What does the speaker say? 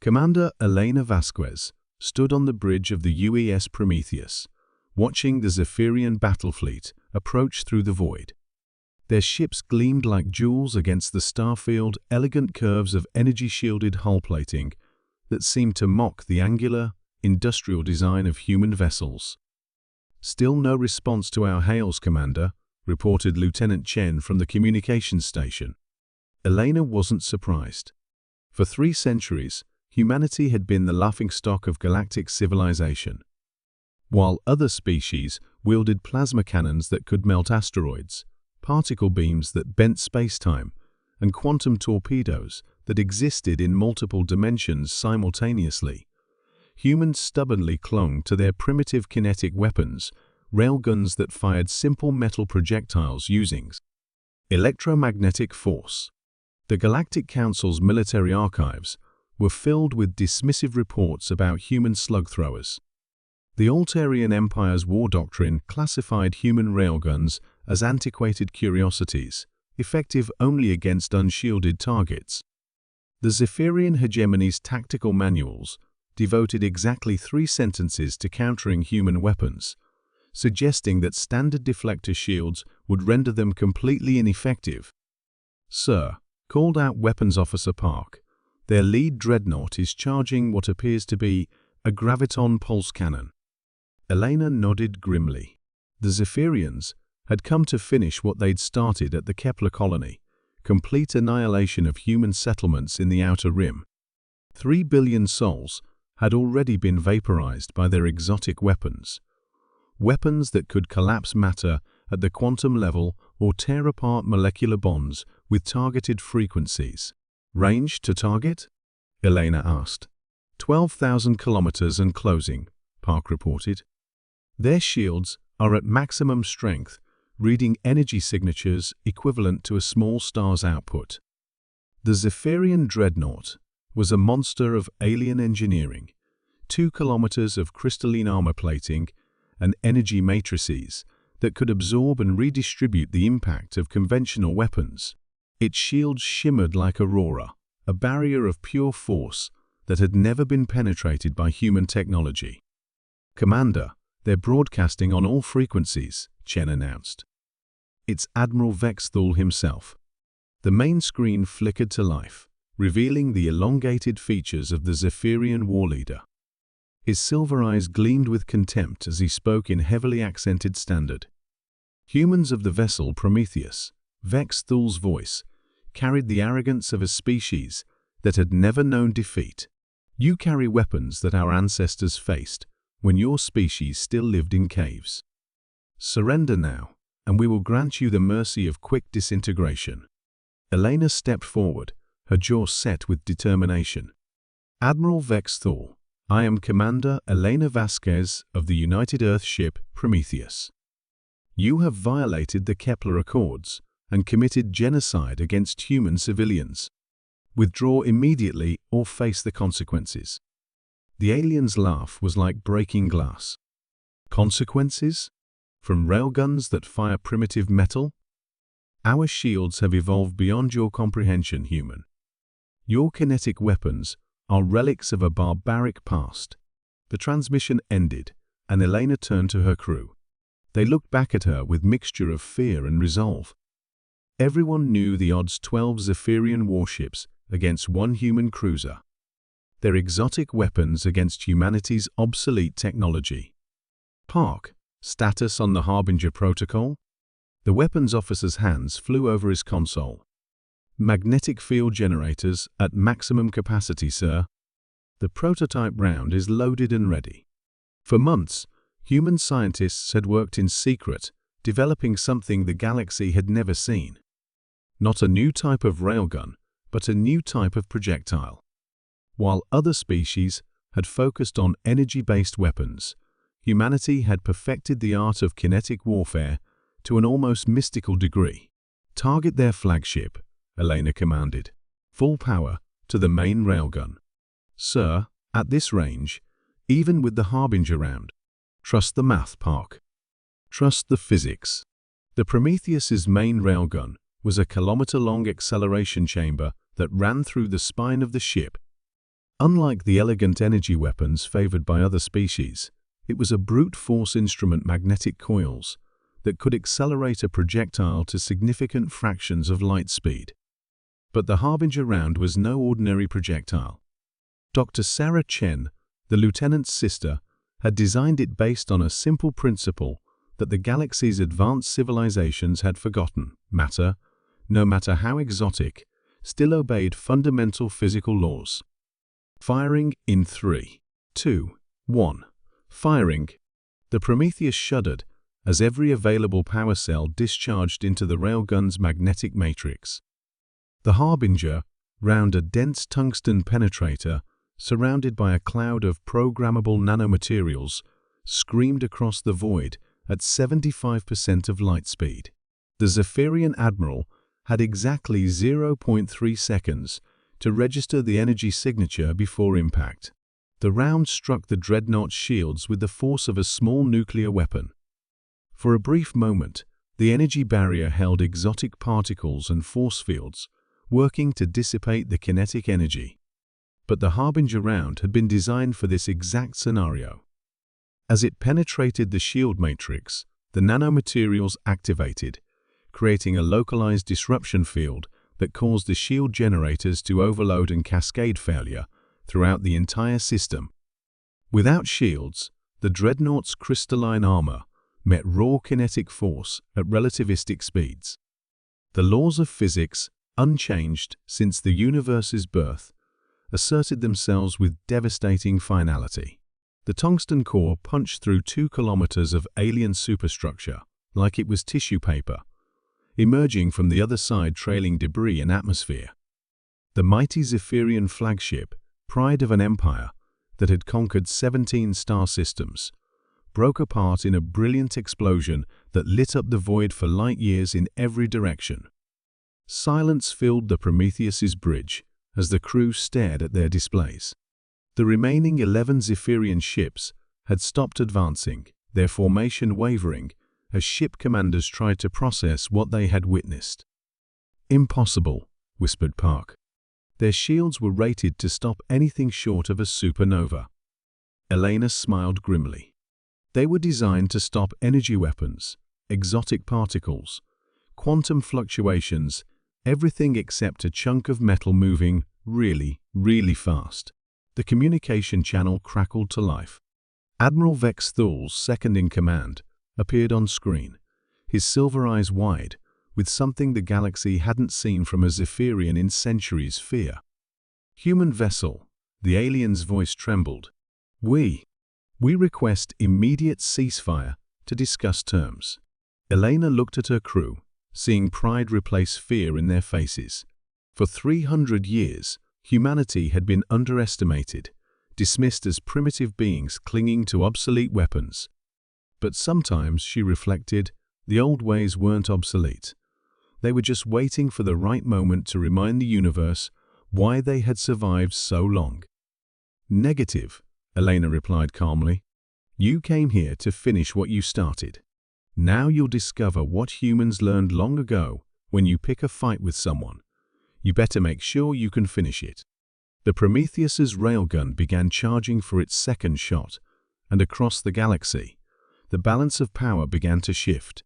Commander Elena Vasquez stood on the bridge of the UES Prometheus, watching the Zephyrian battle fleet approach through the void. Their ships gleamed like jewels against the star-filled, elegant curves of energy-shielded hull plating that seemed to mock the angular, industrial design of human vessels. "Still no response to our hails, Commander," reported Lieutenant Chen from the communications station. Elena wasn't surprised. For 3 centuries, humanity had been the laughingstock of galactic civilization. While other species wielded plasma cannons that could melt asteroids, particle beams that bent space-time, and quantum torpedoes that existed in multiple dimensions simultaneously, humans stubbornly clung to their primitive kinetic weapons, railguns that fired simple metal projectiles using electromagnetic force. The Galactic Council's military archives were filled with dismissive reports about human slug throwers. The Altarian Empire's war doctrine classified human railguns as antiquated curiosities, effective only against unshielded targets. The Zephyrian hegemony's tactical manuals devoted exactly 3 sentences to countering human weapons, suggesting that standard deflector shields would render them completely ineffective. "Sir," called out Weapons Officer Park, "their lead dreadnought is charging what appears to be a graviton pulse cannon." Elena nodded grimly. The Zephyrians had come to finish what they'd started at the Kepler colony, complete annihilation of human settlements in the Outer Rim. 3 billion souls had already been vaporized by their exotic weapons. Weapons that could collapse matter at the quantum level or tear apart molecular bonds with targeted frequencies. "Range to target?" Elena asked. 12,000 kilometers and closing, Park reported. "Their shields are at maximum strength, reading energy signatures equivalent to a small star's output." The Zephyrian dreadnought was a monster of alien engineering, 2 kilometers of crystalline armor plating and energy matrices that could absorb and redistribute the impact of conventional weapons. Its shields shimmered like aurora, a barrier of pure force that had never been penetrated by human technology. "Commander, they're broadcasting on all frequencies," Chen announced. "It's Admiral Vexthul himself." The main screen flickered to life, revealing the elongated features of the Zephyrian war leader. His silver eyes gleamed with contempt as he spoke in heavily accented standard. "Humans of the vessel Prometheus," Vexthul's voice carried the arrogance of a species that had never known defeat. "You carry weapons that our ancestors faced when your species still lived in caves. Surrender now, and we will grant you the mercy of quick disintegration." Elena stepped forward, her jaw set with determination. "Admiral Vexthul, I am Commander Elena Vasquez of the United Earth ship Prometheus. You have violated the Kepler Accords and committed genocide against human civilians. Withdraw immediately or face the consequences." The alien's laugh was like breaking glass. "Consequences? From railguns that fire primitive metal? Our shields have evolved beyond your comprehension, human. Your kinetic weapons are relics of a barbaric past." The transmission ended, and Elena turned to her crew. They looked back at her with mixture of fear and resolve. Everyone knew the odds: 12 Zephyrian warships against 1 human cruiser. Their exotic weapons against humanity's obsolete technology. "Park, status on the Harbinger protocol?" The weapons officer's hands flew over his console. "Magnetic field generators at maximum capacity, sir. The prototype round is loaded and ready." For months, human scientists had worked in secret, developing something the galaxy had never seen. Not a new type of railgun, but a new type of projectile. While other species had focused on energy-based weapons, humanity had perfected the art of kinetic warfare to an almost mystical degree. "Target their flagship," Elena commanded. "Full power to the main railgun." "Sir, at this range, even with the Harbinger round, trust the math, Park. Trust the physics." The Prometheus's main railgun was a kilometer-long acceleration chamber that ran through the spine of the ship. Unlike the elegant energy weapons favored by other species, it was a brute force instrument, magnetic coils, that could accelerate a projectile to significant fractions of light speed. But the Harbinger round was no ordinary projectile. Dr. Sarah Chen, the lieutenant's sister, had designed it based on a simple principle that the galaxy's advanced civilizations had forgotten: matter, no matter how exotic, still obeyed fundamental physical laws. Firing in 3, 2, 1. Firing. The Prometheus shuddered as every available power cell discharged into the Railgun's magnetic matrix. The Harbinger, round a dense tungsten penetrator, surrounded by a cloud of programmable nanomaterials, screamed across the void at 75% of light speed. The Zephyrian Admiral had exactly 0.3 seconds to register the energy signature before impact. The round struck the dreadnought's shields with the force of a small nuclear weapon. For a brief moment, the energy barrier held exotic particles and force fields, working to dissipate the kinetic energy. But the Harbinger round had been designed for this exact scenario. As it penetrated the shield matrix, the nanomaterials activated, creating a localized disruption field that caused the shield generators to overload and cascade failure throughout the entire system. Without shields, the dreadnought's crystalline armor met raw kinetic force at relativistic speeds. The laws of physics, unchanged since the universe's birth, asserted themselves with devastating finality. The tungsten core punched through 2 kilometers of alien superstructure like it was tissue paper, emerging from the other side trailing debris and atmosphere. The mighty Zephyrian flagship, pride of an empire that had conquered 17 star systems, broke apart in a brilliant explosion that lit up the void for light years in every direction. Silence filled the Prometheus's bridge as the crew stared at their displays. The remaining 11 Zephyrian ships had stopped advancing, their formation wavering as ship commanders tried to process what they had witnessed. "Impossible," whispered Park. Their shields were rated to stop anything short of a supernova. Elena smiled grimly. They were designed to stop energy weapons, exotic particles, quantum fluctuations, everything except a chunk of metal moving really, really fast. The communication channel crackled to life. Admiral Vex Thul's second in command appeared on screen, his silver eyes wide, with something the galaxy hadn't seen from a Zephyrian in centuries: fear. "Human vessel," the alien's voice trembled. We request immediate ceasefire to discuss terms." Elena looked at her crew, seeing pride replace fear in their faces. For 300 years, humanity had been underestimated, dismissed as primitive beings clinging to obsolete weapons. But sometimes, she reflected, the old ways weren't obsolete. They were just waiting for the right moment to remind the universe why they had survived so long. "Negative," Elena replied calmly. "You came here to finish what you started. Now you'll discover what humans learned long ago: when you pick a fight with someone, you better make sure you can finish it." The Prometheus's railgun began charging for its second shot, and across the galaxy, the balance of power began to shift.